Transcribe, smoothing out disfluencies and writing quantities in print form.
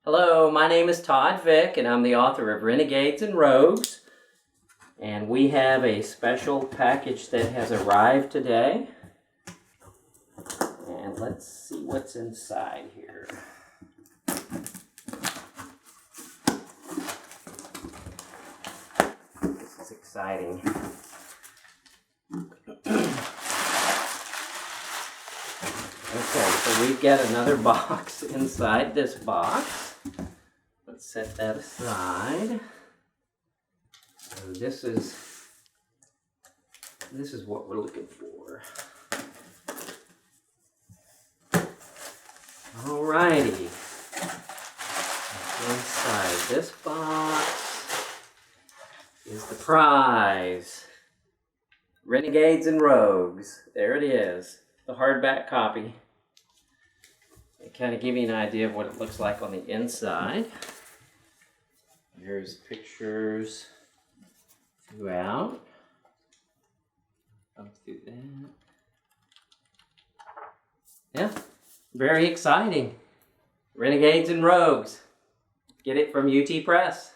Hello, my name is Todd Vick, and I'm the author of Renegades and Rogues. And we have a special package that has arrived today. And let's see what's inside here. This is exciting. Okay, so we've got another box inside this box. Let's set that aside. So this is what we're looking for. Alrighty. Inside this box is the prize. Renegades and Rogues. There it is. The hardback copy. It kind of give you an idea of what it looks like on the inside. Here's pictures throughout. Up through that. Yeah, very exciting. Renegades and Rogues. Get it from UT Press.